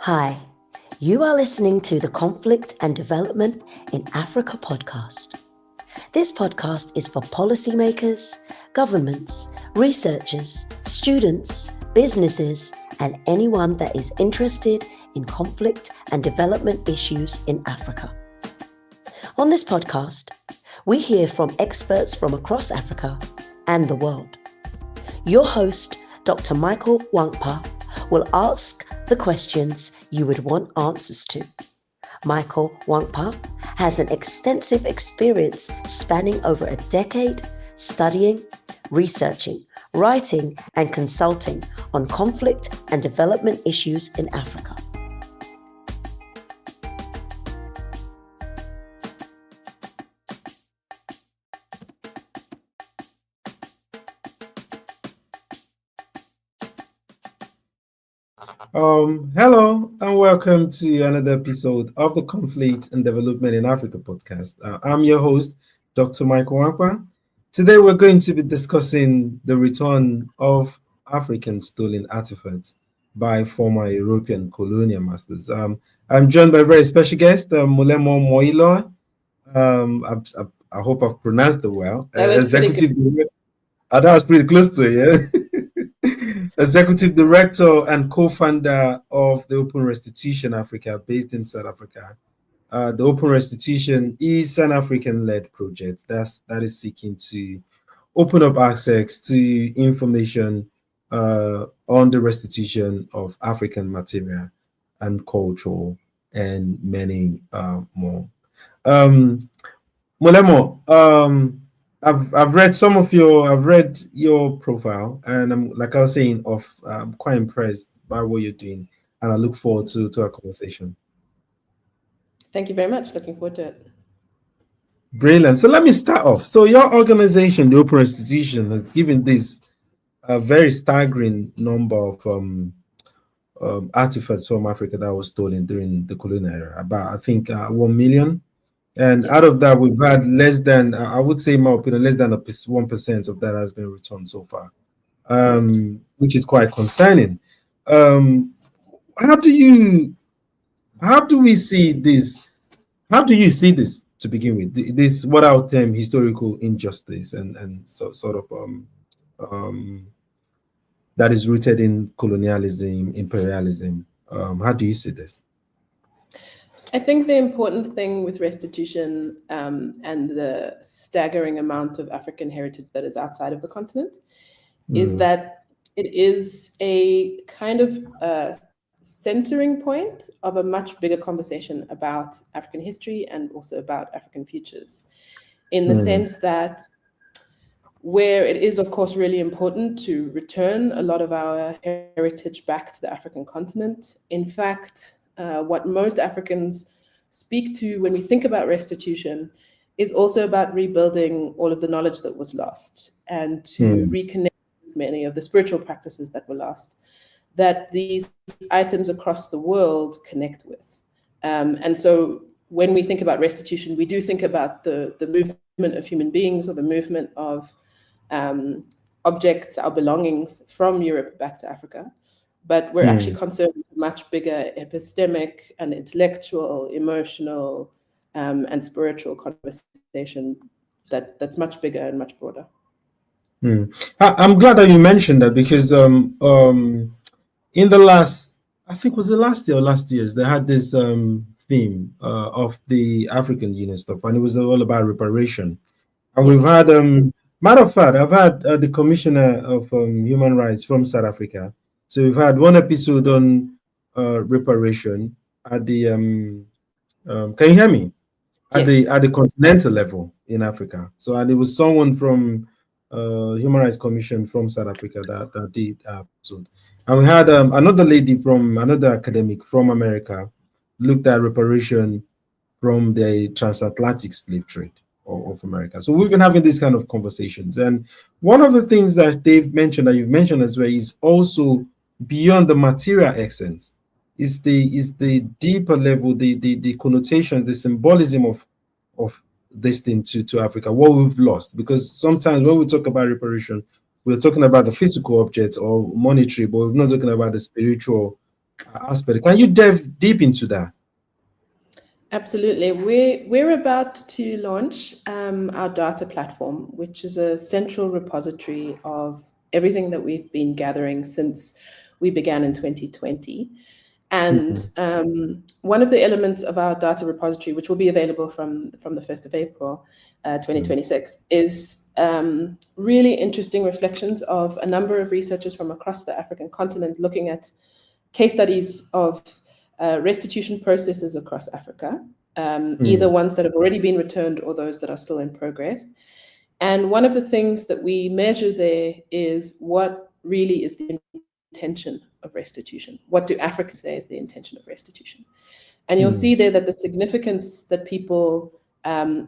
Hi, you are listening to the Conflict and Development in Africa podcast. This podcast is for policymakers, governments, researchers, students, businesses, and anyone that is interested in conflict and development issues in Africa. On this podcast, we hear from experts from across Africa and the world. Your host, Dr. Michael Nwankpa, will ask the questions you would want answers to. Michael Nwankpa has an extensive experience spanning over a decade studying, researching, writing, and consulting on conflict and development issues in Africa. Hello and welcome to another episode of the Conflict and Development in Africa podcast. I'm your host, Dr. Michael Nwankpa. Today we're going to be discussing the return of African stolen artifacts by former European colonial masters. I'm joined by a very special guest, Molemo Moiloa. I hope I've pronounced it well. That was Executive Director. That was pretty close to it, yeah. Executive Director and co-founder of the Open Restitution Africa, based in South Africa. The Open Restitution is an African-led project that is seeking to open up access to information on the restitution of African material and culture and many more. Molemo, I've read your profile, and like I was saying, I'm quite impressed by what you're doing, and I look forward to our conversation. Thank you very much. Looking forward to it. Brilliant. So let me start off. So your organization, the Open Restitution, has given this a very staggering number of artifacts from Africa that was stolen during the colonial era. About, I think, 1 million. And out of that, we've had less than, I would say, in my opinion, less than 1% of that has been returned so far, which is quite concerning. How do we see this? How do you see this to begin with? This, what I would term historical injustice and sort of that is rooted in colonialism, imperialism. How do you see this? I think the important thing with restitution and the staggering amount of African heritage that is outside of the continent is that it is a kind of centering point of a much bigger conversation about African history and also about African futures, in the sense that where it is, of course, really important to return a lot of our heritage back to the African continent. In fact, what most Africans speak to when we think about restitution is also about rebuilding all of the knowledge that was lost and to reconnect with many of the spiritual practices that were lost, that these items across the world connect with. And so when we think about restitution, we do think about the movement of human beings or the movement of objects, our belongings from Europe back to Africa. But we're actually concerned with a much bigger epistemic and intellectual, emotional, and spiritual conversation that's much bigger and much broader. I'm glad that you mentioned that, because in the last, I think was it last year or last 2 years, they had this theme of the African Union stuff, and it was all about reparation. And we've had, matter of fact, I've had the Commissioner of Human Rights from South Africa. So we've had one episode on reparation at the can you hear me? At the continental level in Africa. So, and it was someone from Human Rights Commission from South Africa that did episode. And we had another lady from another academic from America looked at reparation from the transatlantic slave trade of America. So we've been having these kind of conversations. And one of the things that they've mentioned, that you've mentioned as well, is also beyond the material essence, is the deeper level, the connotations, the symbolism of this thing to Africa, what we've lost. Because sometimes when we talk about reparation, we're talking about the physical object or monetary, but we're not talking about the spiritual aspect. Can you delve deep into that? Absolutely. We're about to launch our data platform, which is a central repository of everything that we've been gathering since we began in 2020. And one of the elements of our data repository, which will be available from the 1st of April 2026, is really interesting reflections of a number of researchers from across the African continent looking at case studies of restitution processes across Africa, either ones that have already been returned or those that are still in progress. And one of the things that we measure there is what really is the intention of restitution. What do Africans say is the intention of restitution? And you'll see there that the significance that people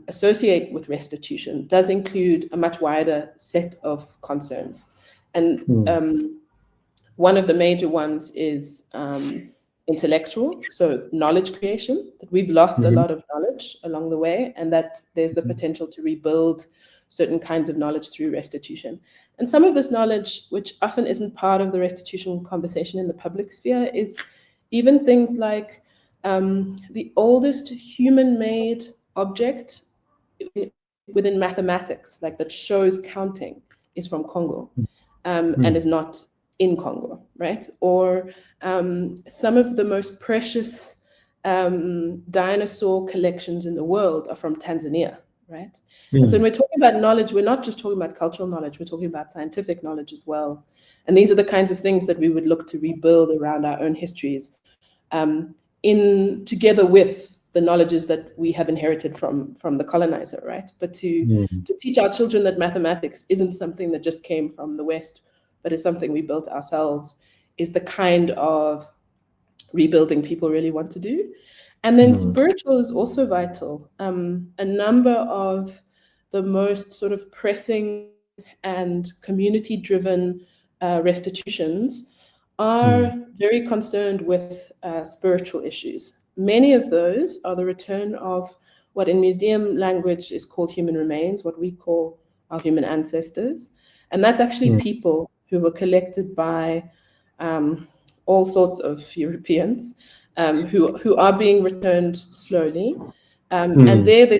associate with restitution does include a much wider set of concerns. And one of the major ones is intellectual, so knowledge creation, that we've lost a lot of knowledge along the way, and that there's the potential to rebuild certain kinds of knowledge through restitution. And some of this knowledge, which often isn't part of the restitution conversation in the public sphere, is even things like the oldest human-made object within mathematics, like that shows counting, is from Congo and is not in Congo, right? Or some of the most precious dinosaur collections in the world are from Tanzania, right? And so when we're talking about knowledge, we're not just talking about cultural knowledge, we're talking about scientific knowledge as well. And these are the kinds of things that we would look to rebuild around our own histories, together with the knowledges that we have inherited from the colonizer, right? But to teach our children that mathematics isn't something that just came from the West, but is something we built ourselves, is the kind of rebuilding people really want to do. And then spiritual is also vital. A number of the most sort of pressing and community-driven restitutions are very concerned with spiritual issues. Many of those are the return of what in museum language is called human remains, what we call our human ancestors. And that's actually people who were collected by all sorts of Europeans who are being returned slowly. And there's a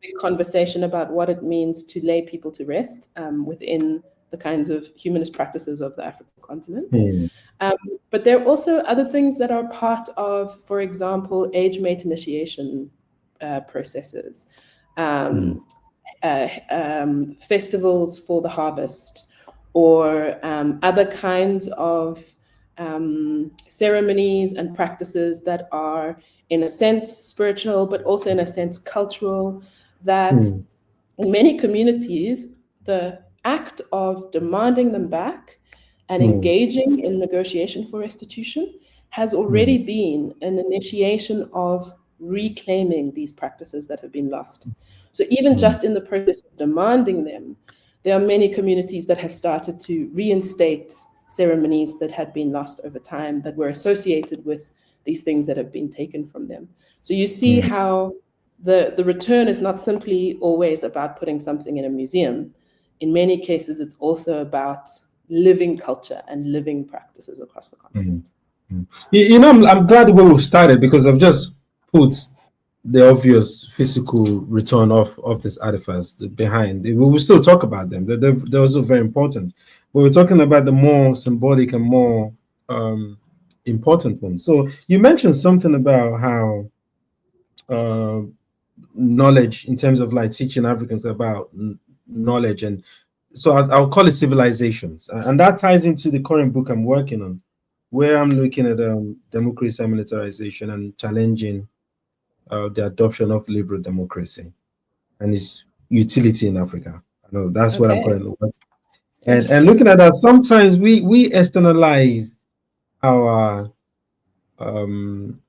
big conversation about what it means to lay people to rest within the kinds of humanist practices of the African continent. But there are also other things that are part of, for example, age-mate initiation processes, festivals for the harvest, or other kinds of ceremonies and practices that are, in a sense, spiritual, but also in a sense cultural, that in many communities, the act of demanding them back and engaging in negotiation for restitution has already been an initiation of reclaiming these practices that have been lost. So even just in the process of demanding them, there are many communities that have started to reinstate ceremonies that had been lost over time, that were associated with these things that have been taken from them. So you see how the return is not simply always about putting something in a museum. In many cases, it's also about living culture and living practices across the continent. You know, I'm glad the way we've started, because I've just put the obvious physical return of these artifacts behind. We will still talk about them. They're also very important. But we're talking about the more symbolic and more important ones. So you mentioned something about how knowledge, in terms of like teaching Africans about knowledge, and so I'll call it civilizations, and that ties into the current book I'm working on, where I'm looking at democracy and militarization and challenging the adoption of liberal democracy and its utility in Africa. I know that's what I'm currently working. And looking at that, sometimes we externalize our problem,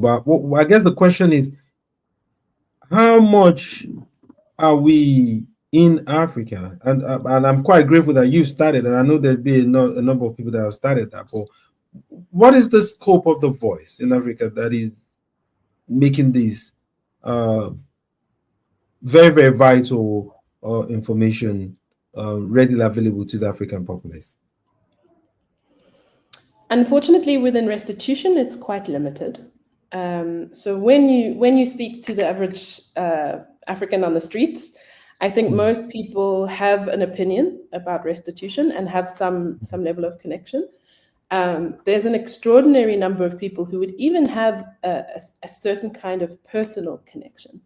but I guess the question is, how much are we in Africa? And I'm quite grateful that you started, and I know there'll be a number of people that have started that. But what is the scope of the voice in Africa that is making these very, very vital information readily available to the African populace? Unfortunately, within restitution, it's quite limited. So when you speak to the average African on the streets, I think most people have an opinion about restitution and have some level of connection. There's an extraordinary number of people who would even have a certain kind of personal connection.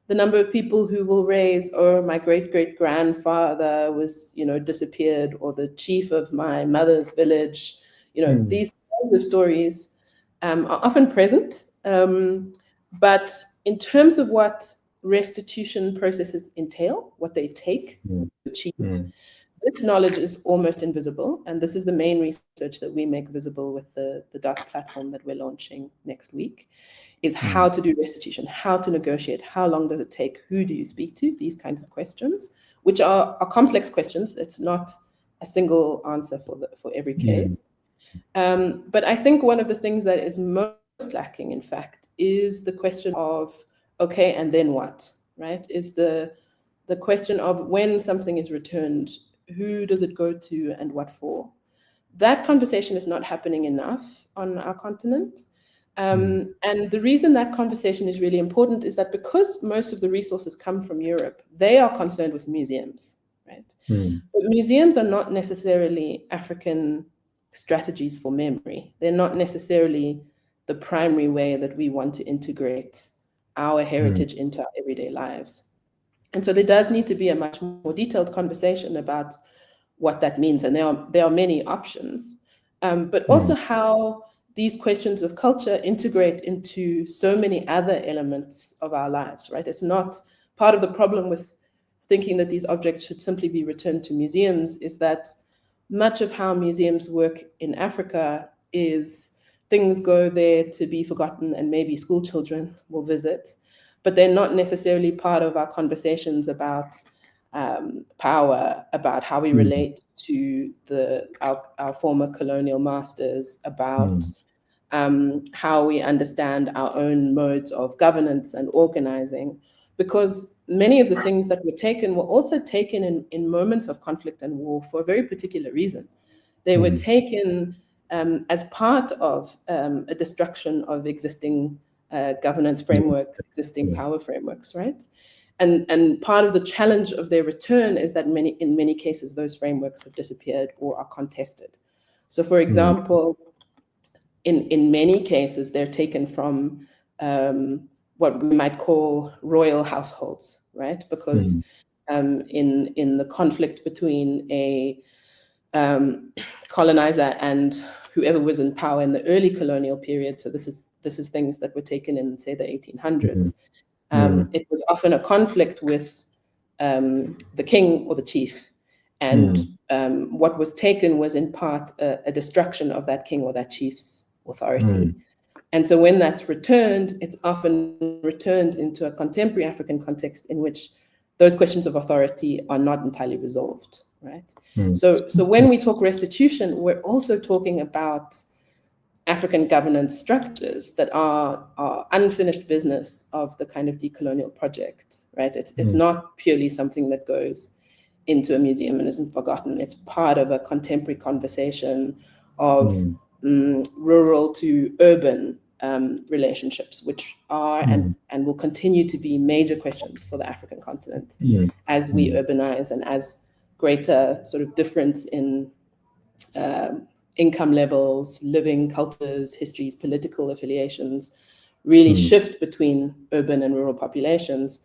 The number of people who will raise, oh, my great-great-grandfather was, disappeared, or the chief of my mother's village, these kinds of stories are often present. But in terms of what restitution processes entail, what they take to achieve, this knowledge is almost invisible. And this is the main research that we make visible with the DART platform that we're launching next week, is how to do restitution, how to negotiate, how long does it take, who do you speak to, these kinds of questions, which are complex questions. It's not a single answer for every case. But I think one of the things that is most lacking, in fact, is the question of, okay, and then what, right? Is the question of when something is returned, who does it go to and what for? That conversation is not happening enough on our continent. And the reason that conversation is really important is that because most of the resources come from Europe, they are concerned with museums, right? But museums are not necessarily African strategies for memory. They're not necessarily the primary way that we want to integrate our heritage into our everyday lives. And so there does need to be a much more detailed conversation about what that means. And there are many options, but also how these questions of culture integrate into so many other elements of our lives, right? It's not part of the problem with thinking that these objects should simply be returned to museums, is that much of how museums work in Africa is things go there to be forgotten and maybe school children will visit, but they're not necessarily part of our conversations about power, about how we relate to our former colonial masters, about how we understand our own modes of governance and organizing, because many of the things that were taken were also taken in moments of conflict and war for a very particular reason. They were taken as part of a destruction of existing governance frameworks, existing power frameworks, right? And part of the challenge of their return is that in many cases, those frameworks have disappeared or are contested. So for example, in many cases, they're taken from what we might call royal households, right? Because in the conflict between a colonizer and whoever was in power in the early colonial period, so this is things that were taken in, say, the 1800s, it was often a conflict with the king or the chief. And what was taken was in part a destruction of that king or that chief's authority. And so when that's returned, it's often returned into a contemporary African context in which those questions of authority are not entirely resolved, right? So when we talk restitution, we're also talking about African governance structures that are unfinished business of the kind of decolonial project, right? It's not purely something that goes into a museum and isn't forgotten. It's part of a contemporary conversation of rural to urban relationships, which are and will continue to be major questions for the African continent as we urbanize and as greater sort of difference in income levels, living cultures, histories, political affiliations really shift between urban and rural populations.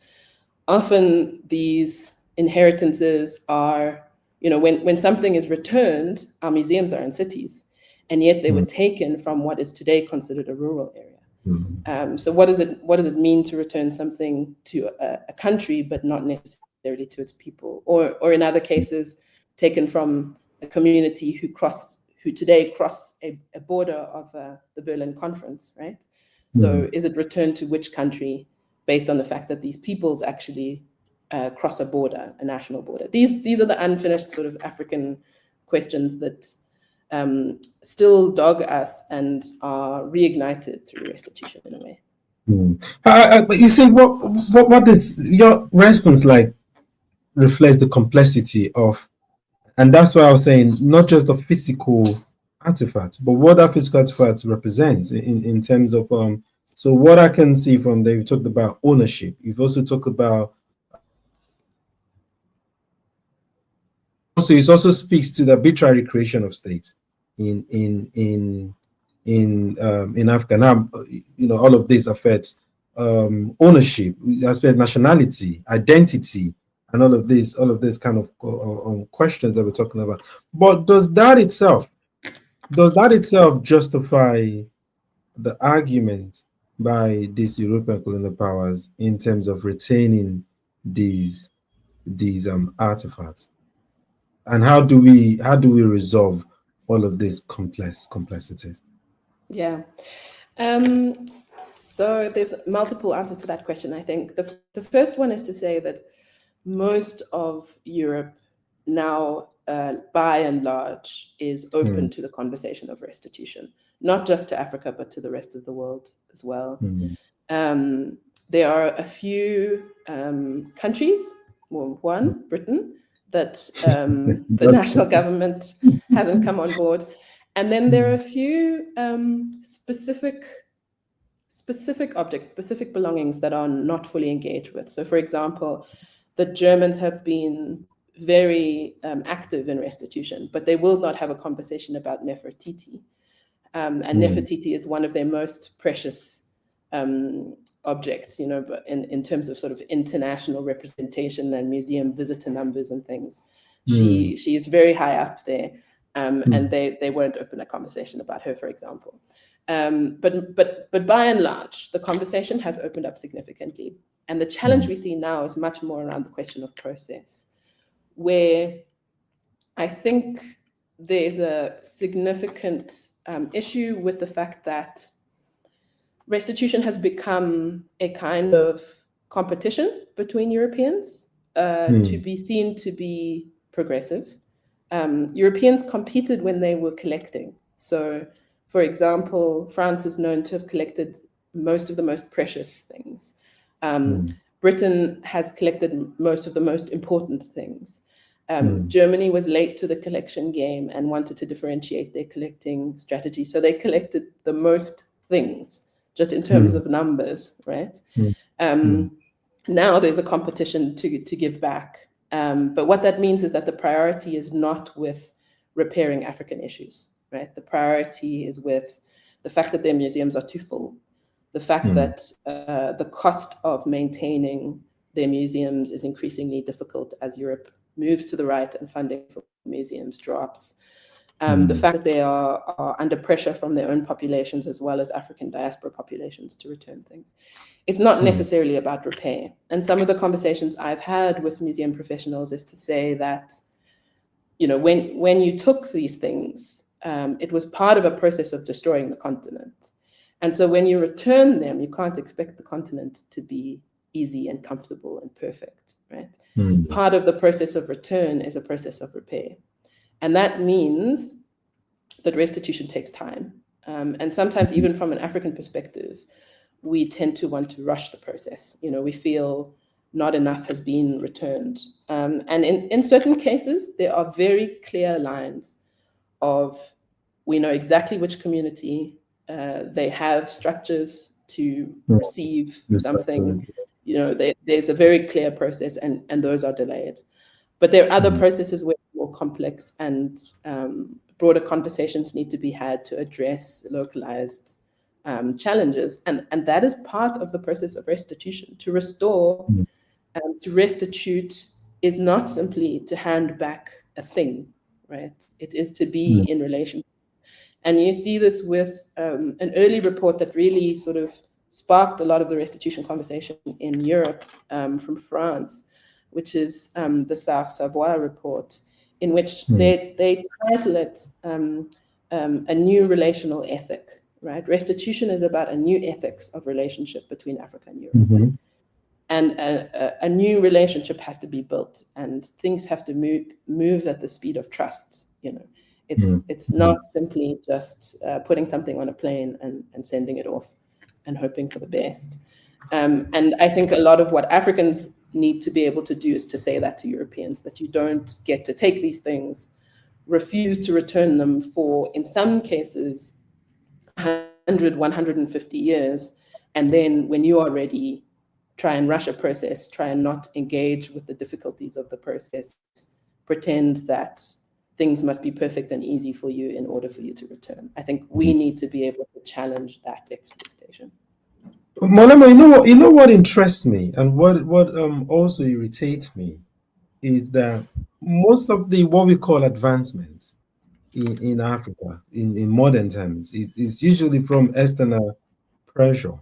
Often these inheritances are, when something is returned, our museums are in cities, and yet they were taken from what is today considered a rural area. So what does it mean to return something to a country, but not necessarily to its people? Or in other cases, taken from a community who today cross a border of the Berlin Conference, right? So is it returned to which country based on the fact that these peoples actually cross a border, a national border? These are the unfinished sort of African questions that still dog us and are reignited through restitution in a way. But you see, what is your response like reflects the complexity of, and that's why I was saying not just the physical artifacts, but what are physical artifacts represent in terms of so what I can see from there, you talked about ownership. You've also talked about also it also speaks to the arbitrary creation of states in Africa. Now, all of this affects ownership, aspect nationality, identity, and all of this kind of questions that we're talking about. But does that itself justify the argument by these European colonial powers in terms of retaining these artifacts? And how do we resolve all of these complexities? Yeah. So there's multiple answers to that question. I think the first one is to say that most of Europe now, by and large, is open to the conversation of restitution, not just to Africa, but to the rest of the world as well. There are a few countries, well, one, Britain, that the national government hasn't come on board. And then there are a few specific objects, specific belongings that are not fully engaged with. So, for example, the Germans have been very active in restitution, but they will not have a conversation about Nefertiti. And Nefertiti is one of their most precious objects, but in terms of sort of international representation and museum visitor numbers and things. She is very high up there. And they won't open a conversation about her, for example. But by and large, the conversation has opened up significantly. And the challenge we see now is much more around the question of process, where I think there's a significant issue with the fact that restitution has become a kind of competition between Europeans to be seen to be progressive. Europeans competed when they were collecting. So, for example, France is known to have collected most of the most precious things. Britain has collected most of the most important things. Germany was late to the collection game and wanted to differentiate their collecting strategy. So they collected the most things, just in terms of numbers, right? Now there's a competition to give back. But what that means is that the priority is not with repairing African issues, right? The priority is with the fact that their museums are too full, the fact that the cost of maintaining their museums is increasingly difficult as Europe moves to the right and funding for museums drops. The fact that they are under pressure from their own populations as well as African diaspora populations to return things. It's not necessarily about repair. And some of the conversations I've had with museum professionals is to say that, when you took these things, it was part of a process of destroying the continent. And so when you return them, you can't expect the continent to be easy and comfortable and perfect, right? Part of the process of return is a process of repair. And that means that restitution takes time. And sometimes even from an African perspective, we tend to want to rush the process. We feel not enough has been returned. And in certain cases, there are very clear lines of, we know exactly which community, they have structures to receive something. There's a very clear process and those are delayed. But there are other processes where it's more complex and broader conversations need to be had to address localized challenges. And that is part of the process of restitution. To restore, to restitute is not simply to hand back a thing, right? It is to be in relation. And you see this with an early report that really sort of sparked a lot of the restitution conversation in Europe from France, which is the Savoie report, in which they title it a new relational ethic, right? Restitution is about a new ethics of relationship between Africa and Europe. And a new relationship has to be built and things have to move at the speed of trust, It's not simply just putting something on a plane and sending it off and hoping for the best. And I think a lot of what Africans need to be able to do is to say that to Europeans, that you don't get to take these things, refuse to return them for, in some cases, 100, 150 years. And then when you are ready, try and rush a process, try and not engage with the difficulties of the process, pretend that things must be perfect and easy for you in order for you to return. I think we need to be able to challenge that expectation. Molemo, you know what interests me, and what also irritates me, is that most of the what we call advancements in Africa in modern terms is usually from external pressure.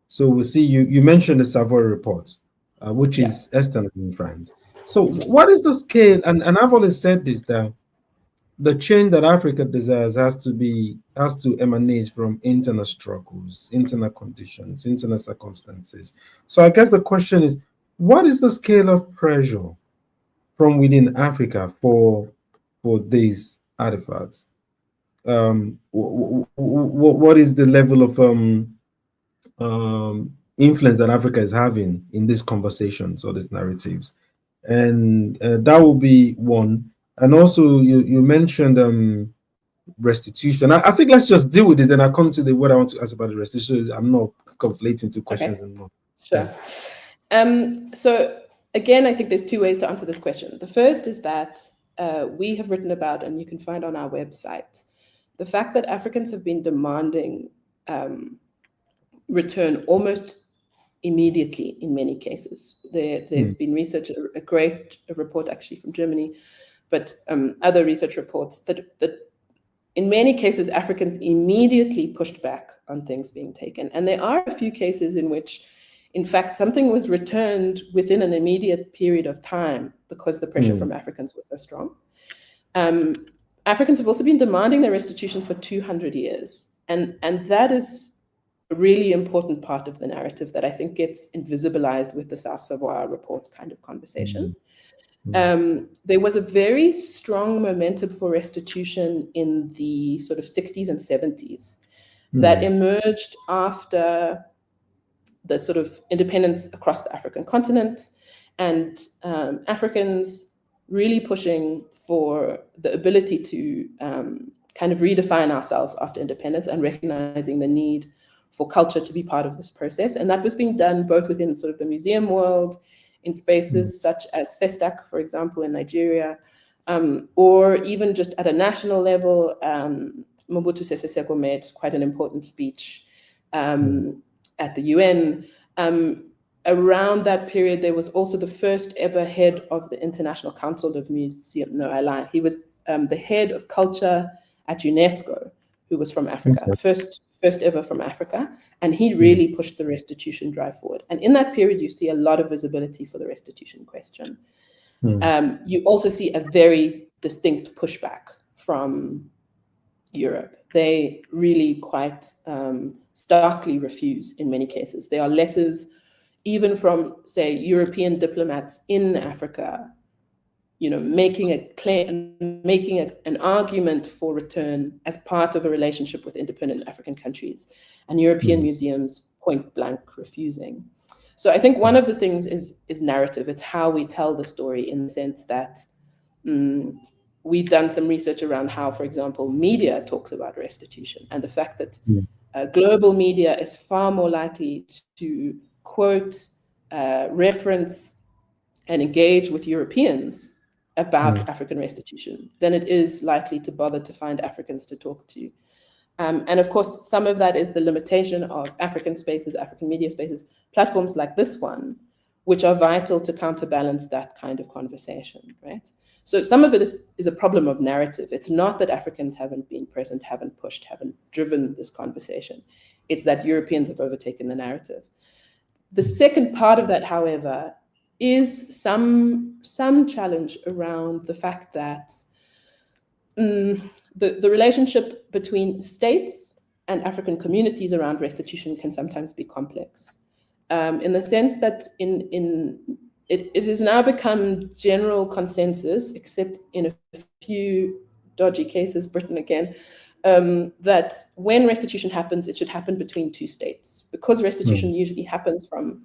So we see you mentioned the Savoy report, which is external in France. So what is the scale? And I've always said this, that the change that Africa desires has to emanate from internal struggles, internal conditions, internal circumstances. So I guess the question is, what is the scale of pressure from within Africa for these artifacts? What is the level of influence that Africa is having in these conversations or these narratives? And that will be one. And also, you mentioned restitution. I think let's just deal with this. Then I'll come to what I want to ask about the restitution. I'm not conflating two questions anymore. Sure. So again, I think there's two ways to answer this question. The first is that we have written about, and you can find on our website, the fact that Africans have been demanding return almost immediately in many cases. There's been research, a great report actually from Germany, but other research reports that in many cases, Africans immediately pushed back on things being taken. And there are a few cases in which, in fact, something was returned within an immediate period of time because the pressure from Africans was so strong. Africans have also been demanding their restitution for 200 years. And that is a really important part of the narrative that I think gets invisibilized with the South Savoy report kind of conversation. There was a very strong momentum for restitution in the sort of 60s and 70s that emerged after the sort of independence across the African continent, and Africans really pushing for the ability to kind of redefine ourselves after independence and recognizing the need for culture to be part of this process. And that was being done both within sort of the museum world, in spaces such as Festac, for example, in Nigeria, or even just at a national level. Mobutu Sese Seko made quite an important speech at the UN. Around that period, there was also the first ever head of the International Council of Museum. No, I lie. He was the head of culture at UNESCO, who was from Africa, first ever from Africa. And he really pushed the restitution drive forward. And in that period, you see a lot of visibility for the restitution question. You also see a very distinct pushback from Europe. They really quite starkly refuse in many cases. There are letters even from, say, European diplomats in Africa, making a claim, making an argument for return as part of a relationship with independent African countries, and European museums point blank refusing. So I think one of the things is narrative. It's how we tell the story, in the sense that we've done some research around how, for example, media talks about restitution, and the fact that global media is far more likely to quote, reference, and engage with Europeans about African restitution than it is likely to bother to find Africans to talk to. And of course, some of that is the limitation of African spaces, African media spaces, platforms like this one, which are vital to counterbalance that kind of conversation, right? So some of it is a problem of narrative. It's not that Africans haven't been present, haven't pushed, haven't driven this conversation. It's that Europeans have overtaken the narrative. The second part of that, however, is some challenge around the fact that the relationship between states and African communities around restitution can sometimes be complex, in the sense that it has now become general consensus, except in a few dodgy cases, Britain again, that when restitution happens, it should happen between two states, because restitution usually happens from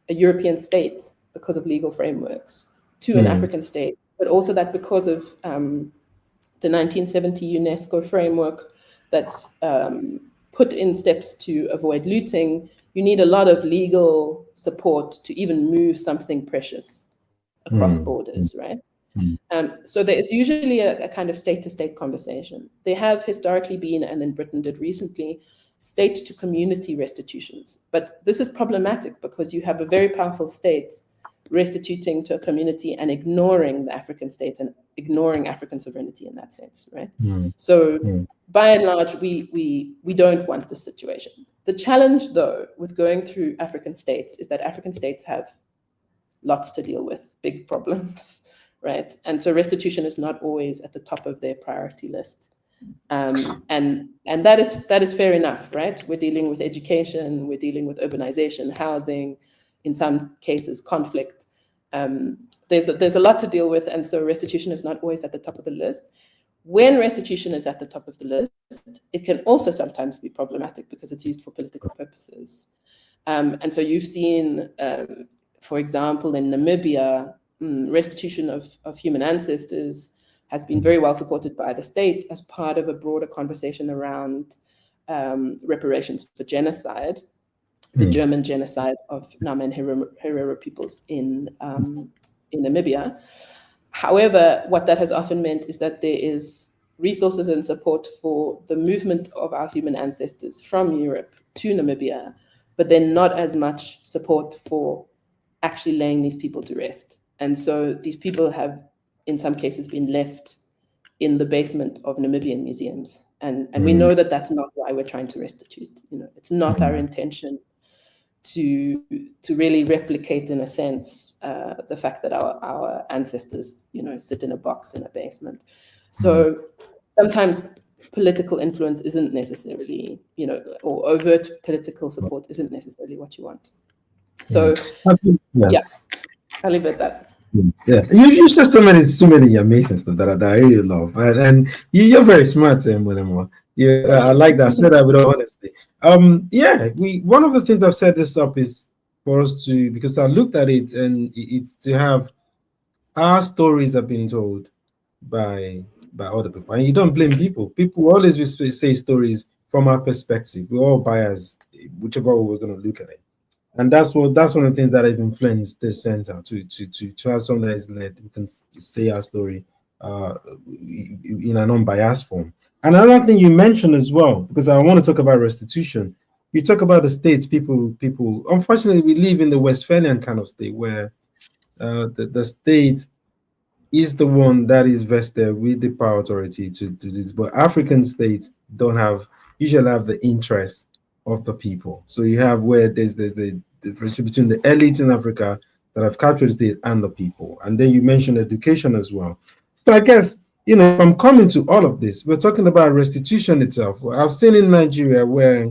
a European state because of legal frameworks to an African state, but also that because of the 1970 UNESCO framework that's put in steps to avoid looting, you need a lot of legal support to even move something precious across borders, right? So there is usually a kind of state-to-state conversation. There have historically been, and then Britain did recently, state-to-community restitutions. But this is problematic because you have a very powerful state restituting to a community and ignoring the African state and ignoring African sovereignty in that sense, right? So by and large, we don't want this situation. The challenge, though, with going through African states is that African states have lots to deal with, big problems, right? And so restitution is not always at the top of their priority list. And that is fair enough, right? We're dealing with education, we're dealing with urbanization, housing, in some cases, conflict. There's a lot to deal with, and so restitution is not always at the top of the list. When restitution is at the top of the list, it can also sometimes be problematic because it's used for political purposes. And so you've seen, for example, in Namibia, restitution of human ancestors has been very well supported by the state as part of a broader conversation around reparations for genocide, the German genocide of Nama and Herero peoples in Namibia. However, what that has often meant is that there is resources and support for the movement of our human ancestors from Europe to Namibia, but then not as much support for actually laying these people to rest. And so these people have, in some cases, been left in the basement of Namibian museums. And we know that that's not why we're trying to restitute. It's not our intention to really replicate, in a sense, the fact that our ancestors, sit in a box in a basement. So sometimes political influence isn't necessarily, or overt political support isn't necessarily what you want. So yeah, I'll leave it at that. Yeah, you said so many amazing stuff that I really love, and you're very smart, Molemo. Yeah, I like that. I said that with all honesty. One of the things I've set this up is for us to, because I looked at it, and it's to have our stories have been told by other people, and you don't blame people. People always will say stories from our perspective. We're all biased, whichever way we're going to look at it. And that's one of the things that have influenced the center to have something that is led. We can say our story in a non-biased form. And another thing you mentioned as well, because I want to talk about restitution. You talk about the states. People. Unfortunately, we live in the Westphalian kind of state where the state is the one that is vested with the power authority to do this. But African states usually have the interest of the people. So you have where there's the difference between the elites in Africa that have captured the state and the people. And then you mentioned education as well. So I guess, if I'm coming to all of this, we're talking about restitution itself. I've seen in Nigeria where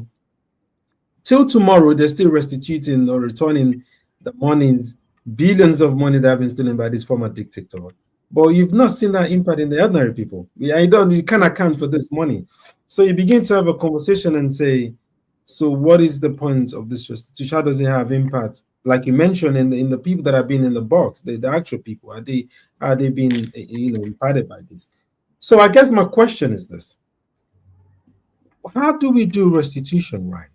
till tomorrow, they're still restituting or returning the money, billions of money that have been stolen by this former dictator. But you've not seen that impact in the ordinary people. You can't account for this money. So you begin to have a conversation and say, so what is the point of this restitution? How does it have impact? Like you mentioned, in the people that have been in the box, the actual people, are they being impacted by this? So I guess my question is this: how do we do restitution right?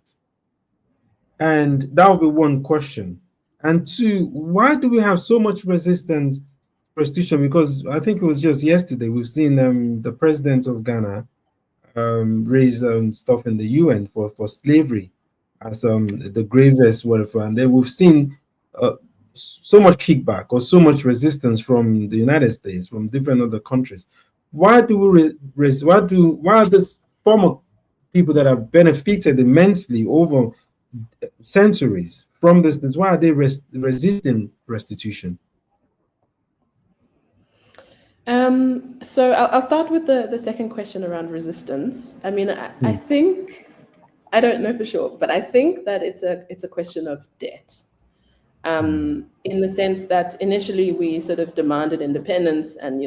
And that would be one question. And two, why do we have so much resistance to restitution? Because I think it was just yesterday we've seen the president of Ghana raise stuff in the UN for slavery as the gravest whatever, and then we've seen so much kickback or so much resistance from the United States, from different other countries. Why do we why are this former people that have benefited immensely over centuries from this? Why are they resisting restitution? So I'll start with the second question around resistance. I mean, I think, I don't know for sure, but I think that it's a question of debt. In the sense that initially we sort of demanded independence, and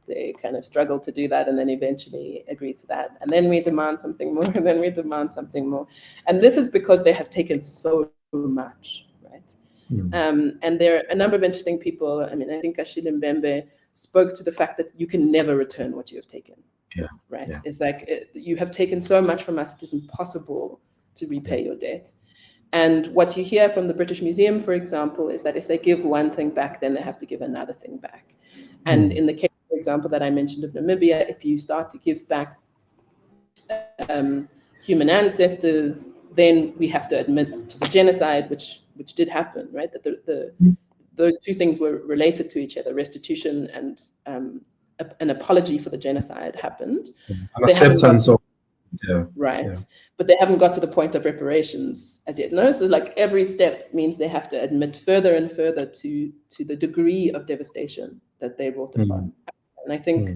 they kind of struggled to do that, and then eventually agreed to that, and then we demand something more, and then we demand something more, and this is because they have taken so much, right? And there are a number of interesting people. I mean, I think Ashile Mbembe spoke to the fact that you can never return what you have taken. Yeah. Right. Yeah. It's like you have taken so much from us, it is impossible to repay your debt. And what you hear from the British Museum, for example, is that if they give one thing back, then they have to give another thing back. And in the case, for example, that I mentioned of Namibia, if you start to give back human ancestors, then we have to admit to the genocide, which did happen, right? That those two things were related to each other. Restitution and an apology for the genocide happened. An acceptance of, right. Yeah. But they haven't got to the point of reparations as yet. No, so like every step means they have to admit further and further to the degree of devastation that they brought upon. And I think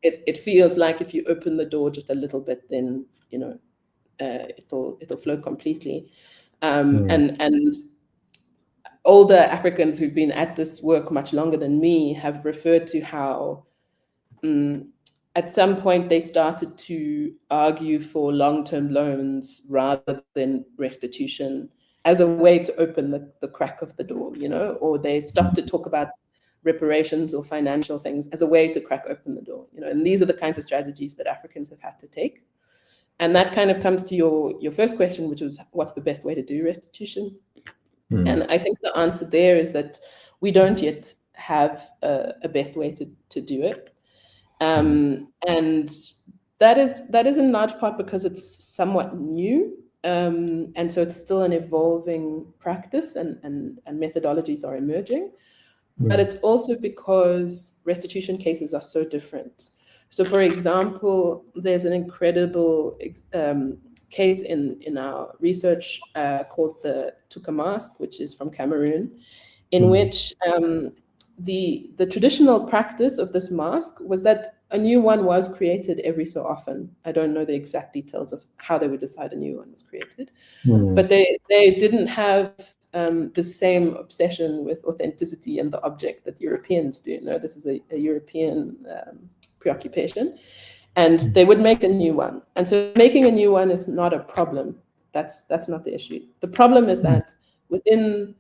it feels like if you open the door just a little bit, then it'll flow completely. And older Africans who've been at this work much longer than me have referred to how at some point they started to argue for long-term loans rather than restitution as a way to open the crack of the door, or they stopped to talk about reparations or financial things as a way to crack open the door, and these are the kinds of strategies that Africans have had to take. And that kind of comes to your first question, which was what's the best way to do restitution? And I think the answer there is that we don't yet have a best way to do it. And that is in large part because it's somewhat new. And so it's still an evolving practice and methodologies are emerging. But it's also because restitution cases are so different. So for example, there's an incredible case in our research called the Tuka Mask, which is from Cameroon, in which the traditional practice of this mask was that a new one was created every so often. I don't know the exact details of how they would decide a new one was created, but they didn't have the same obsession with authenticity and the object that Europeans do. No, this is a European preoccupation, and they would make a new one. And so making a new one is not a problem. That's not the issue. The problem is that within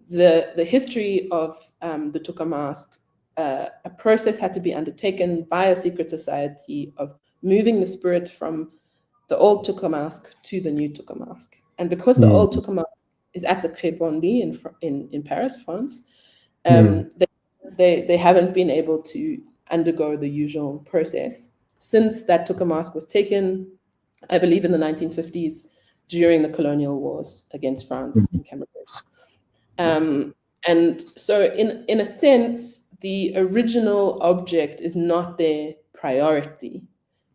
the history of the Tuka Mask, a process had to be undertaken by a secret society of moving the spirit from the old Tuka Mask to the new Tuka Mask. And because the old Tuka Mask is at the Crépondy in Paris, France, they haven't been able to undergo the usual process since that Tuka Mask was taken, I believe, in the 1950s during the colonial wars against France in Cameroon. And so in a sense, the original object is not their priority.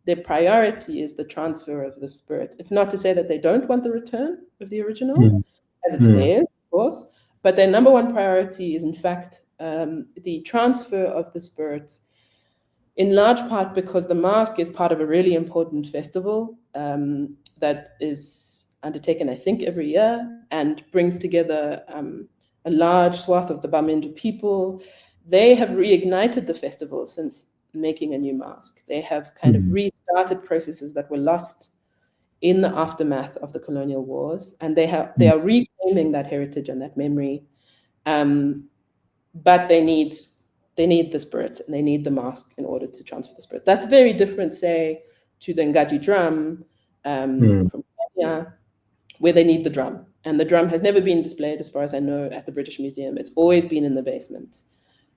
Their priority is the transfer of the spirit. It's not to say that they don't want the return of the original, as it's theirs, of course, but their number one priority is, in fact, the transfer of the spirit, in large part because the mask is part of a really important festival that is undertaken, I think, every year and brings together a large swath of the Bamenda people. They have reignited the festival since making a new mask. They have kind of restarted processes that were lost in the aftermath of the colonial wars, and they are reclaiming that heritage and that memory. But they need the spirit and they need the mask in order to transfer the spirit. That's very different, say, to the Ngaji drum from Kenya, where they need the drum. And the drum has never been displayed, as far as I know, at the British Museum. It's always been in the basement.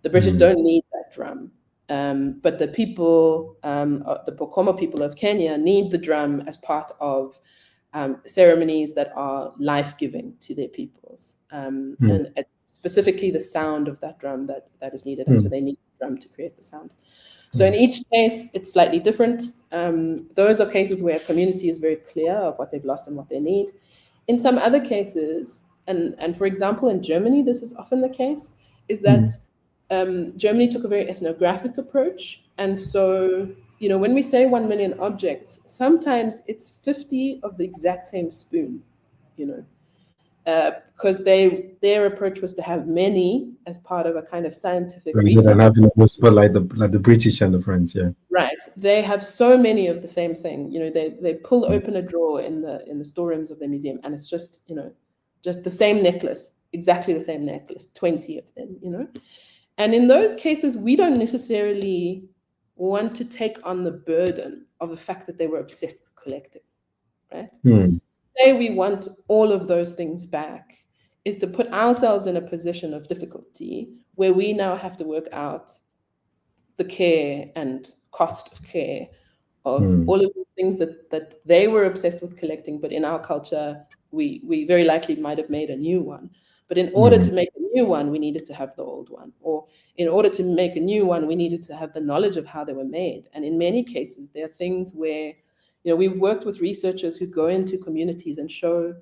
The British don't need that drum. But the people, the Pokomo people of Kenya need the drum as part of ceremonies that are life-giving to their peoples. And specifically the sound of that drum that is needed. And so they need the drum to create the sound. So in each case, it's slightly different. Those are cases where a community is very clear of what they've lost and what they need. In some other cases, and for example, in Germany, this is often the case, is that Germany took a very ethnographic approach. And so, when we say 1 million objects, sometimes it's 50 of the exact same spoon, because their approach was to have many as part of a kind of scientific research. And having a whisper like the British and the French, yeah. Right. They have so many of the same thing. They pull open a drawer in the storerooms of their museum, and it's just, just the same necklace exactly the same necklace, 20 of them, you know? And in those cases, we don't necessarily want to take on the burden of the fact that they were obsessed with collecting, right? Say we want all of those things back is to put ourselves in a position of difficulty where we now have to work out the care and cost of care of all of these things that they were obsessed with collecting, but in our culture, we very likely might have made a new one. But in order to make a new one, we needed to have the old one. Or in order to make a new one, we needed to have the knowledge of how they were made. And in many cases, there are things where, you know, we've worked with researchers who go into communities and show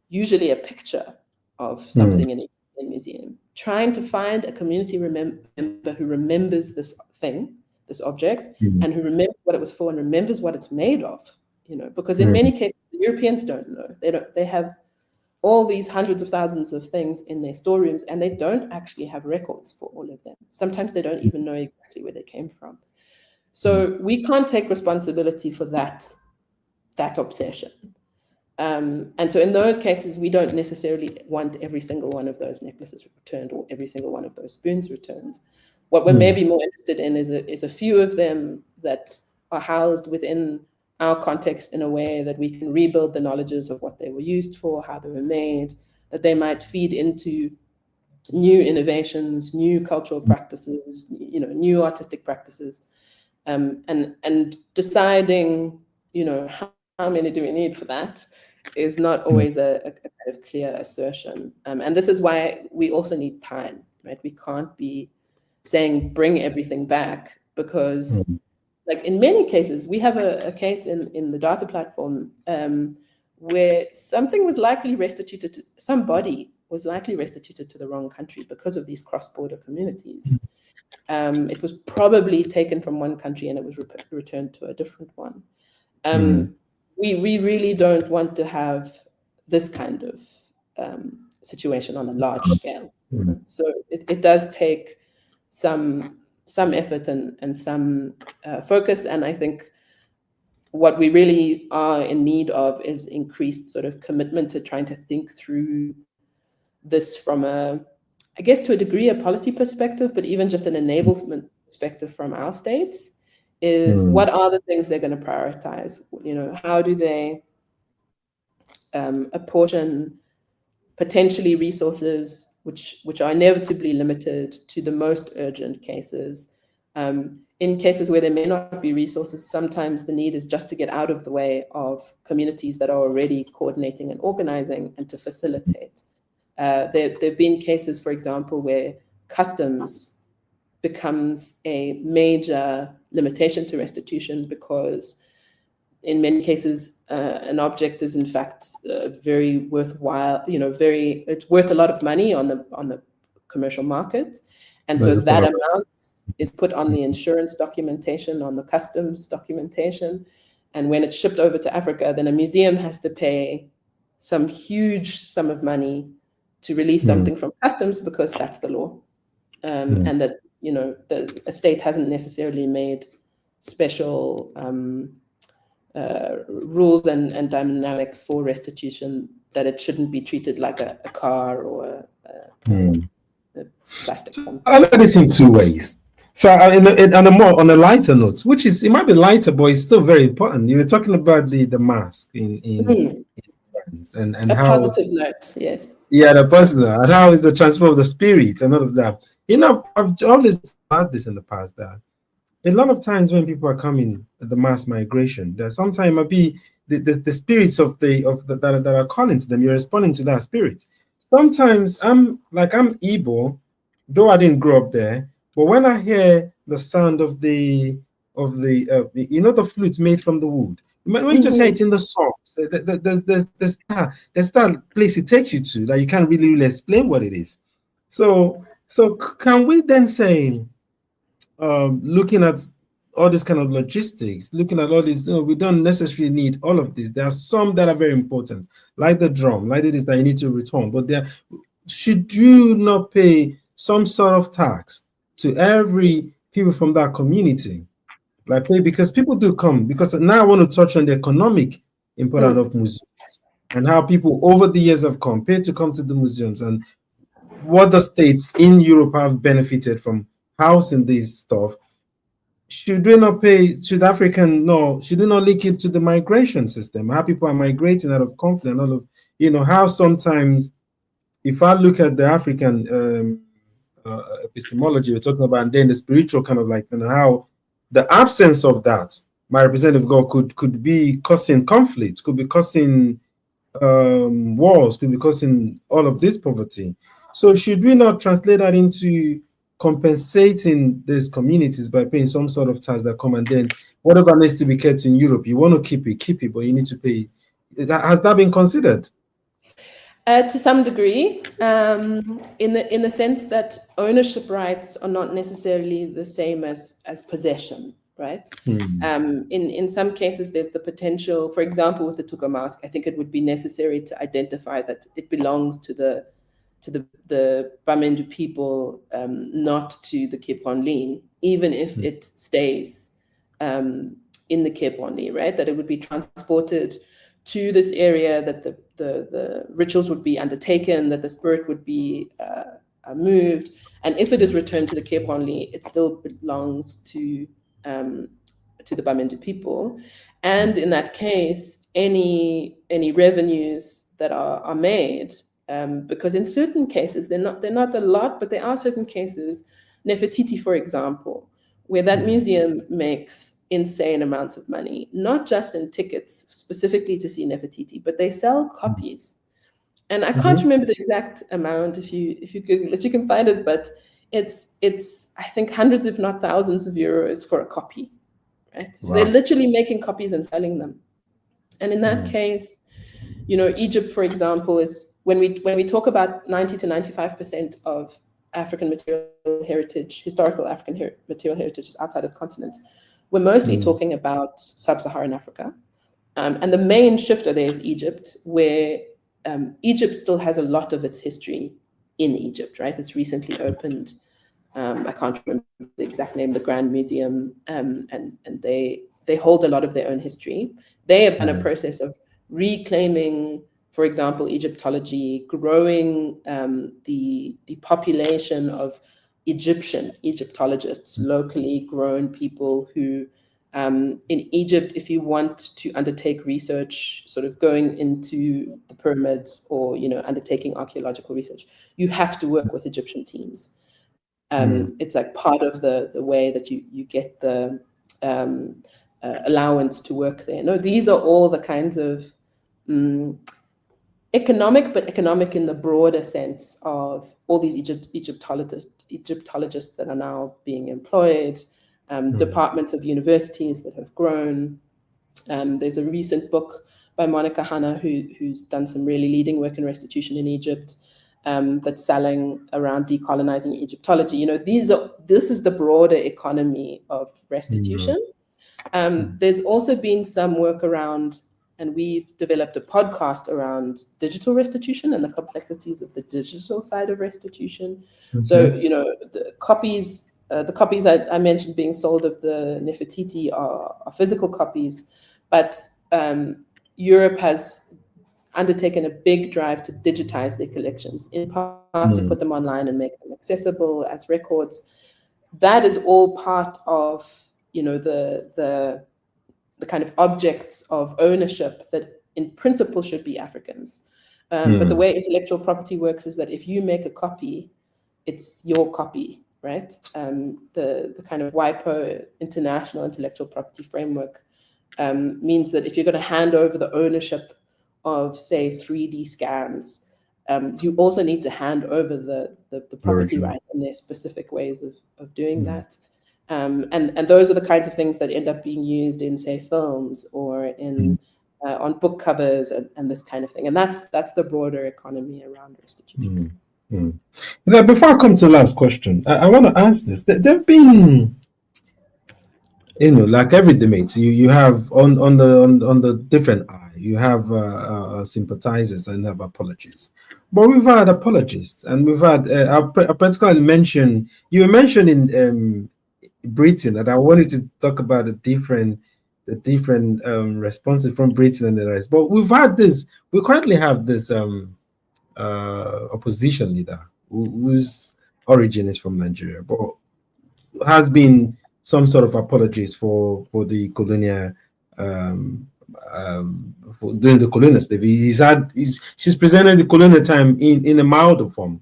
usually a picture of something in a museum, trying to find a community member who remembers this thing, this object, and who remembers what it was for and remembers what it's made of, you know, because in many cases, the Europeans don't know. They have all these hundreds of thousands of things in their storerooms, and they don't actually have records for all of them. Sometimes they don't even know exactly where they came from. So we can't take responsibility for that obsession. And so in those cases, we don't necessarily want every single one of those necklaces returned or every single one of those spoons returned. What we're maybe more interested in is a few of them that are housed within our context in a way that we can rebuild the knowledges of what they were used for, how they were made, that they might feed into new innovations, new cultural practices, you know, new artistic practices, and deciding, you know, how many do we need for that is not always a kind of clear assertion. And this is why we also need time, right? We can't be saying bring everything back because like in many cases, we have a case in the data platform where something was likely restituted to, somebody was likely restituted to the wrong country because of these cross-border communities. It was probably taken from one country and it was returned to a different one. We really don't want to have this kind of situation on a large scale. So it does take some effort and some focus. And I think what we really are in need of is increased sort of commitment to trying to think through this from I guess to a degree, a policy perspective, but even just an enablement perspective from our states is what are the things they're going to prioritize? You know, how do they apportion potentially resources which are inevitably limited to the most urgent cases. In cases where there may not be resources, sometimes the need is just to get out of the way of communities that are already coordinating and organizing and to facilitate. There have been cases, for example, where customs becomes a major limitation to restitution because in many cases, an object is in fact very worthwhile, you know, it's worth a lot of money on the commercial market. And so that amount is put on the insurance documentation, on the customs documentation. And when it's shipped over to Africa, then a museum has to pay some huge sum of money to release something from customs because that's the law. And that, you know, the state hasn't necessarily made special rules and dynamics for restitution, that it shouldn't be treated like a car or a plastic. I look at this in two ways. So on a lighter note, which is, it might be lighter, but it's still very important. You were talking about the mask in France and a how positive note, yes. Yeah, the personal, and how is the transfer of the spirit and all of that. You know, I've always had this in the past that a lot of times when people are coming at the mass migration, there sometimes might be the spirits that are calling to them. You're responding to that spirit. Sometimes I'm Igbo, though I didn't grow up there, but when I hear the sound of the the flutes made from the wood, when you just hear it in the songs, there's that place it takes you to that you can't really explain what it is. So can we then say, looking at all this kind of logistics, looking at all this, we don't necessarily need all of this. There are some that are very important, like the drum, like it is that you need to return. But should you not pay some sort of tax to every people from that community? Like pay, because people do come, because now I want to touch on the economic importance of museums. and how people over the years have come, paid to come to the museums, and what the states in Europe have benefited from housing this stuff. Should we not pay? Should we not link it to the migration system? How people are migrating out of conflict and all of, how sometimes, if I look at the African epistemology we're talking about, and then the spiritual kind of like, and how the absence of that, my representative God, could be causing conflict, could be causing wars, could be causing all of this poverty. So should we not translate that into compensating these communities by paying some sort of tax that come, and then whatever needs to be kept in Europe, you want to keep it, but you need to pay? Has that been considered? To some degree, in the sense that ownership rights are not necessarily the same as possession, right? In some cases, there's the potential. For example, with the Tuka mask, I think it would be necessary to identify that it belongs to the Bamendu people, not to the Cape Only, even if it stays in the Cape Only, right? That it would be transported to this area, that the rituals would be undertaken, that the spirit would be moved, and if it is returned to the Cape Only, it still belongs to the Bamendu people. And in that case, any revenues that are made, because in certain cases they're not a lot, but there are certain cases, Nefertiti, for example, where that museum makes insane amounts of money, not just in tickets specifically to see Nefertiti, but they sell copies. And I can't remember the exact amount. If you Google it, you can find it, but it's I think hundreds, if not thousands of euros for a copy, right? So they're literally making copies and selling them. And in that case, Egypt, for example, is when we talk about 90 to 95% of African material heritage, historical African material heritage is outside of the continent, we're mostly talking about sub-Saharan Africa. And the main shifter there is Egypt, where Egypt still has a lot of its history in Egypt, right? It's recently opened, I can't remember the exact name, the Grand Museum, and they hold a lot of their own history. They have done a process of reclaiming, for example, Egyptology, growing the population of Egyptologists, locally grown people who, in Egypt, if you want to undertake research, sort of going into the pyramids or, undertaking archaeological research, you have to work with Egyptian teams. It's like part of the way that you get the allowance to work there. No, these are all the kinds of economic, but economic in the broader sense of all these Egyptologists that are now being employed, departments of universities that have grown. There's a recent book by Monica Hanna, who's done some really leading work in restitution in Egypt, that's selling around decolonizing Egyptology. This is the broader economy of restitution. There's also been some work around, and we've developed a podcast around digital restitution and the complexities of the digital side of restitution. So, the copies I mentioned being sold of the Nefertiti are physical copies, but Europe has undertaken a big drive to digitize their collections, in part to put them online and make them accessible as records. That is all part of, the kind of objects of ownership that in principle should be Africans. But the way intellectual property works is that if you make a copy, it's your copy, right? The kind of WIPO, International Intellectual Property Framework, means that if you're going to hand over the ownership of, say, 3D scans, you also need to hand over the property right, and there's specific ways of doing that. And those are the kinds of things that end up being used in, say, films or in on book covers and this kind of thing. And that's the broader economy around restitution. Now, before I come to the last question, I want to ask this. There have been, like every debate, you have on the different eye, you have sympathizers and have apologists. But we've had apologists, and we've had I particularly mentioned, you mentioned in Britain, that I wanted to talk about the a different responses from Britain and the rest. But we currently have this opposition leader whose origin is from Nigeria, but has been some sort of apologies for the colonial during the colonial stage. She's presented the colonial time in a milder form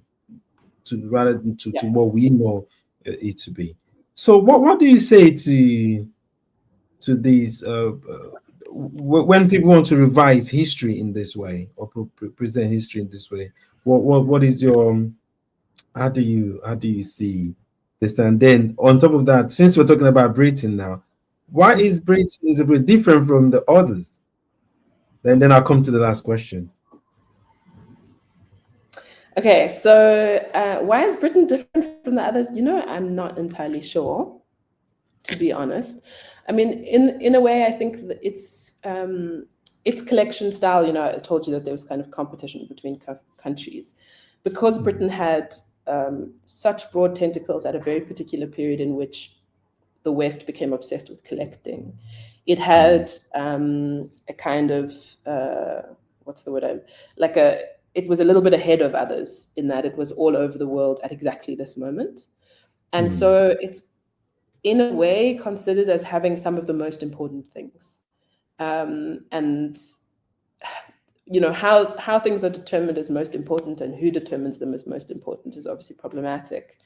rather than to what we know it to be. So what do you say to these when people want to revise history in this way or present history in this way? What is your how do you see this? And then on top of that, since we're talking about Britain now, why is Britain a bit different from the others? Then I'll come to the last question. Okay, so why is Britain different from the others? I'm not entirely sure, to be honest. I mean, in a way, I think that it's collection style. I told you that there was kind of competition between countries. Because Britain had such broad tentacles at a very particular period in which the West became obsessed with collecting. It had a kind of, what's the word? It was a little bit ahead of others in that it was all over the world at exactly this moment. And so it's, in a way, considered as having some of the most important things. And how things are determined as most important and who determines them as most important is obviously problematic.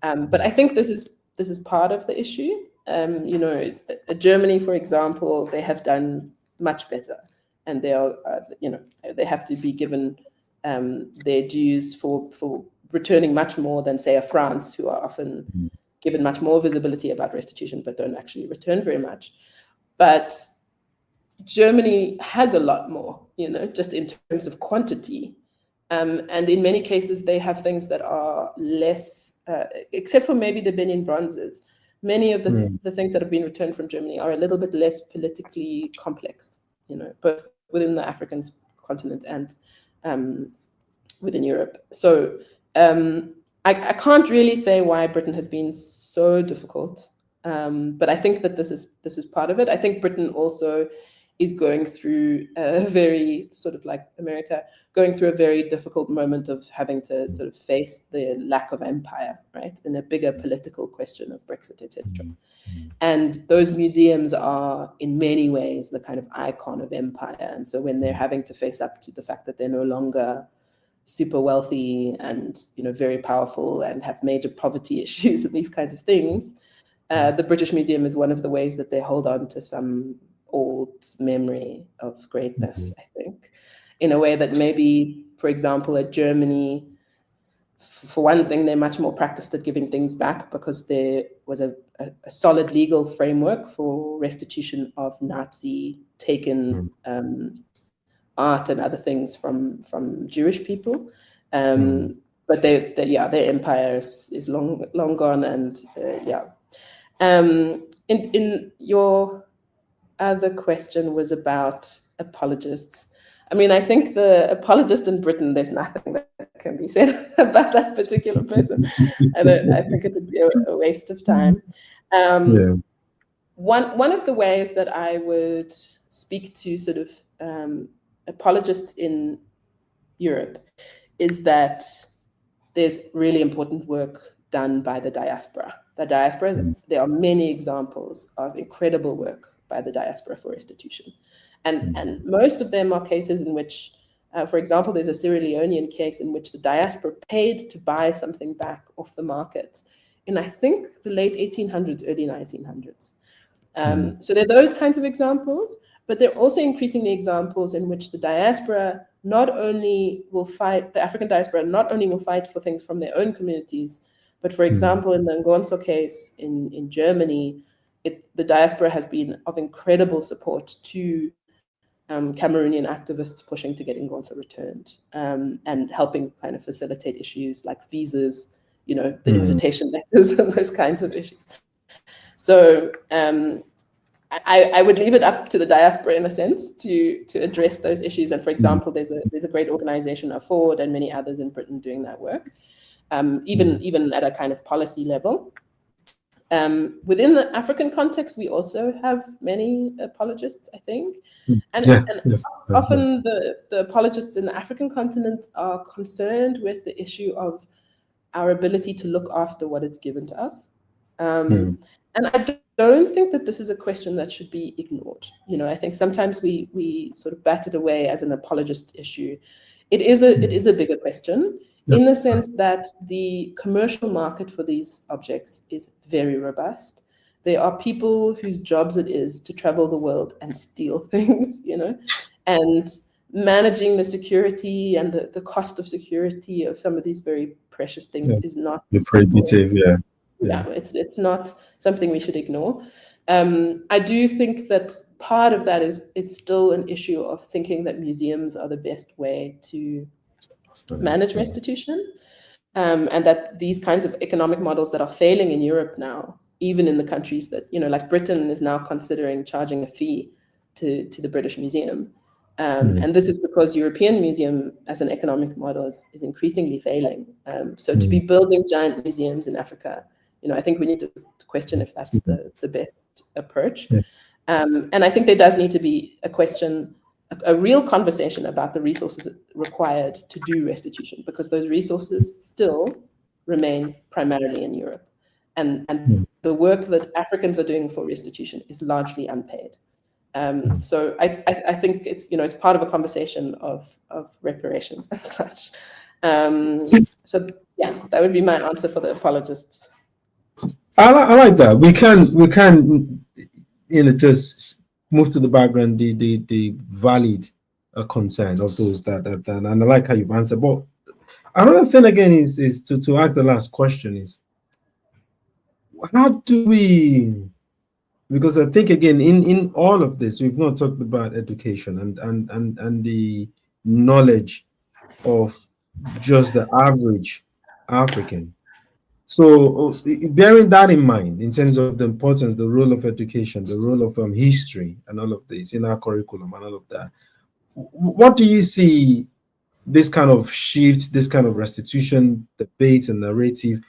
But I think this is part of the issue. Germany, for example, they have done much better, and they are, they have to be given their dues for returning much more than, say, a France, who are often given much more visibility about restitution, but don't actually return very much. But Germany has a lot more, just in terms of quantity. And in many cases, they have things that are less, except for maybe the Benin bronzes. Many of the things that have been returned from Germany are a little bit less politically complex, both within the African continent and within Europe. So I can't really say why Britain has been so difficult, but I think that this is part of it. I think Britain also is going through a very, sort of like America, going through a very difficult moment of having to sort of face the lack of empire, right, in a bigger political question of Brexit, etc. And those museums are, in many ways, the kind of icon of empire. And so when they're having to face up to the fact that they're no longer super wealthy and very powerful and have major poverty issues and these kinds of things, the British Museum is one of the ways that they hold on to some old memory of greatness, I think, in a way that maybe, for example, at Germany, for one thing, they're much more practiced at giving things back because there was a solid legal framework for restitution of Nazi taken art and other things from Jewish people. But their empire is long gone, and in your other question was about apologists. I mean, I think the apologist in Britain, there's nothing that can be said about that particular person. I think it would be a waste of time. One of the ways that I would speak to sort of apologists in Europe is that there's really important work done by the diaspora. There are many examples of incredible work by the diaspora for restitution. And most of them are cases in which, for example, there's a Sierra Leonean case in which the diaspora paid to buy something back off the market in, I think, the late 1800s, early 1900s. So there are those kinds of examples, but there are also increasingly examples in which the diaspora the African diaspora not only will fight for things from their own communities, but for example, in the Ngonso case in Germany, the diaspora has been of incredible support to Cameroonian activists pushing to get Ngonso returned, and helping kind of facilitate issues like visas, the invitation letters and those kinds of issues. So I would leave it up to the diaspora in a sense to address those issues. And for example, there's a great organization, Afford, and many others in Britain doing that work, even at a kind of policy level. Within the African context, we also have many apologists, I think. And Yes. often the apologists in the African continent are concerned with the issue of our ability to look after what is given to us. And I don't think that this is a question that should be ignored. I think sometimes we sort of bat it away as an apologist issue. It is a bigger question in the sense that the commercial market for these objects is very robust. There are people whose jobs it is to travel the world and steal things, and managing the security and the cost of security of some of these very precious things is not prohibitive. It's not something we should ignore. I do think that part of that is still an issue of thinking that museums are the best way to manage restitution, and that these kinds of economic models that are failing in Europe now, even in the countries that, like Britain is now considering charging a fee to the British Museum. And this is because European museum as an economic model is increasingly failing. So to be building giant museums in Africa, I think we need to question if that's the best approach. And I think there does need to be a real conversation about the resources required to do restitution, because those resources still remain primarily in Europe. And the work that Africans are doing for restitution is largely unpaid. So I think it's part of a conversation of reparations and such. So yeah, that would be my answer for the apologists. I like that. We can just move to the background, the valid concern of those that and I like how you've answered. But another thing again is to ask the last question is, how do we, because I think again in all of this we've not talked about education and the knowledge of just the average African. So bearing that in mind, in terms of the importance, the role of education, the role of history and all of this in our curriculum and all of that, what do you see this kind of shift, this kind of restitution, debate and narrative,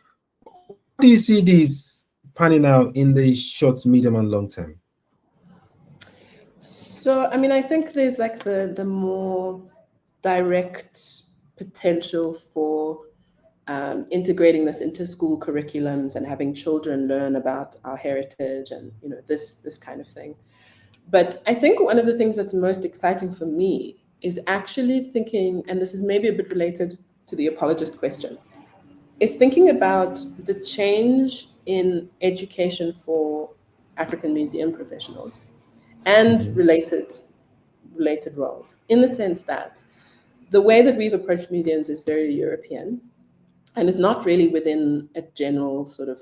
how do you see these panning out in the short, medium and long term? So, I think there's like the more direct potential for integrating this into school curriculums and having children learn about our heritage and this kind of thing. But I think one of the things that's most exciting for me is actually thinking, and this is maybe a bit related to the apologist question, is thinking about the change in education for African museum professionals and related roles, in the sense that the way that we've approached museums is very European, and is not really within a general sort of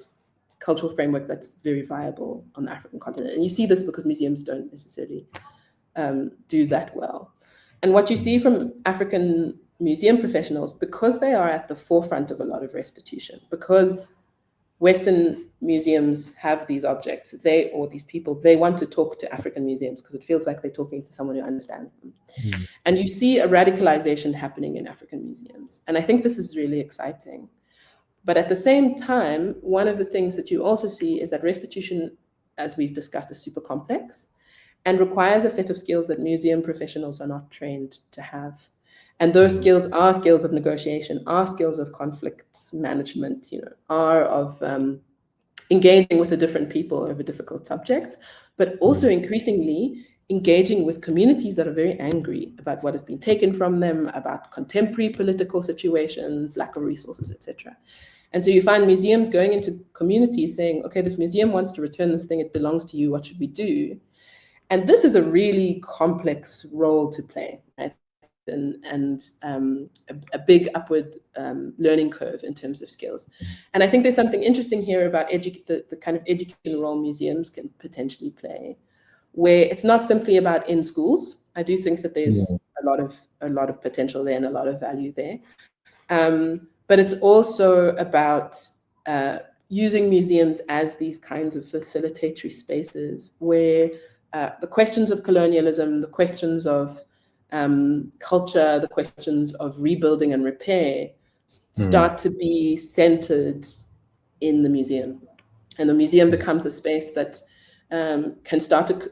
cultural framework that's very viable on the African continent. And you see this because museums don't necessarily do that well. And what you see from African museum professionals, because they are at the forefront of a lot of restitution, because Western museums have these objects, they want to talk to African museums because it feels like they're talking to someone who understands them. And you see a radicalization happening in African museums. And I think this is really exciting. But at the same time, one of the things that you also see is that restitution, as we've discussed, is super complex and requires a set of skills that museum professionals are not trained to have. And those skills are skills of negotiation, are skills of conflict management, are of engaging with the different people over difficult subjects, but also increasingly engaging with communities that are very angry about what has been taken from them, about contemporary political situations, lack of resources, etc. And so you find museums going into communities saying, okay, this museum wants to return this thing, it belongs to you, what should we do? And this is a really complex role to play, right? And a big upward learning curve in terms of skills. And I think there's something interesting here about the kind of educational role museums can potentially play, where it's not simply about in schools. I do think that there's a lot of potential there and a lot of value there. But it's also about using museums as these kinds of facilitatory spaces where the questions of colonialism, the questions of culture, the questions of rebuilding and repair start to be centered in the museum. And the museum becomes a space that can start to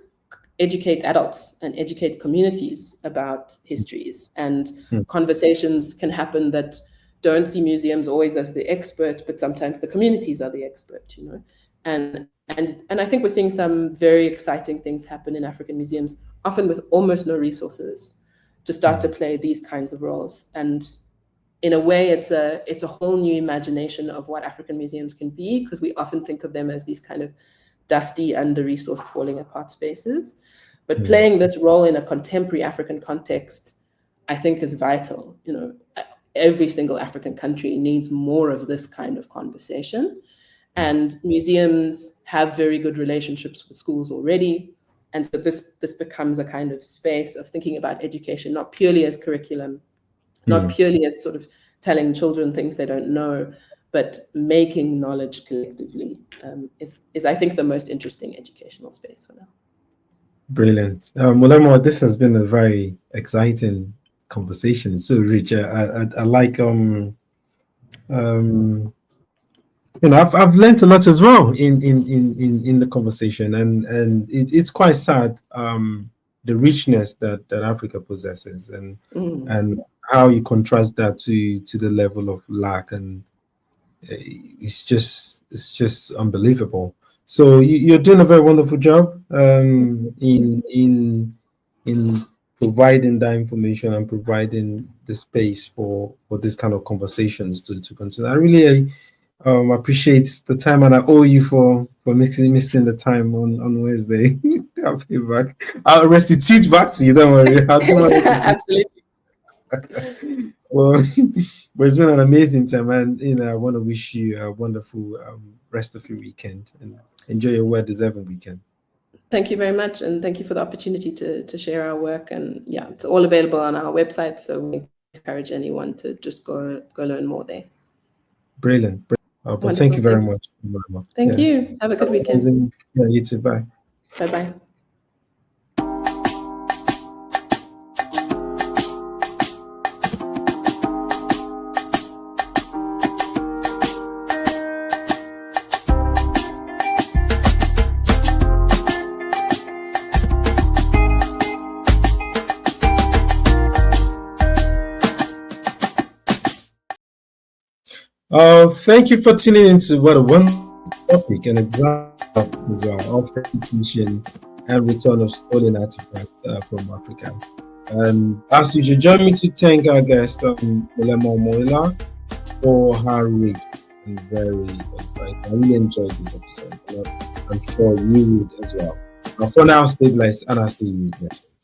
educate adults and educate communities about histories. And conversations can happen that don't see museums always as the expert, but sometimes the communities are the expert, you know. And I think we're seeing some very exciting things happen in African museums, often with almost no resources, to start to play these kinds of roles. And in a way, it's a whole new imagination of what African museums can be, because we often think of them as these kind of dusty, under-resourced, falling apart spaces. But playing this role in a contemporary African context, I think, is vital. You know, every single African country needs more of this kind of conversation. And museums have very good relationships with schools already. And so this becomes a kind of space of thinking about education, not purely as curriculum, not purely as sort of telling children things they don't know, but making knowledge collectively is I think, the most interesting educational space for now. Brilliant. Molemo, this has been a very exciting conversation. It's so rich. I like you know, I've learned a lot as well in the conversation, and it's quite sad the richness that Africa possesses, and how you contrast that to the level of lack, and it's just unbelievable. So you're doing a very wonderful job in providing that information and providing the space for this kind of conversations to continue. I really appreciate the time, and I owe you for missing the time on Wednesday. I'll pay back. I'll restitute back to you. Don't worry. I'll do my restitute. Absolutely. Well, but it's been an amazing time, and you know, I want to wish you a wonderful rest of your weekend, and enjoy your well-deserved weekend. Thank you very much, and thank you for the opportunity to share our work. And yeah, it's all available on our website, so we encourage anyone to just go learn more there. Brilliant. But thank you very much. Thank you. Have a good weekend. Yeah, you too. Bye. Bye-bye. Thank you for tuning into what a wonderful topic and example as well of restitution and return of stolen artifacts from Africa. And as usual, join me to thank our guest, Molemo Moiloa, for her read and very inviting. I really enjoyed this episode. I'm sure you would as well. For now, stay blessed, and I'll see you next time.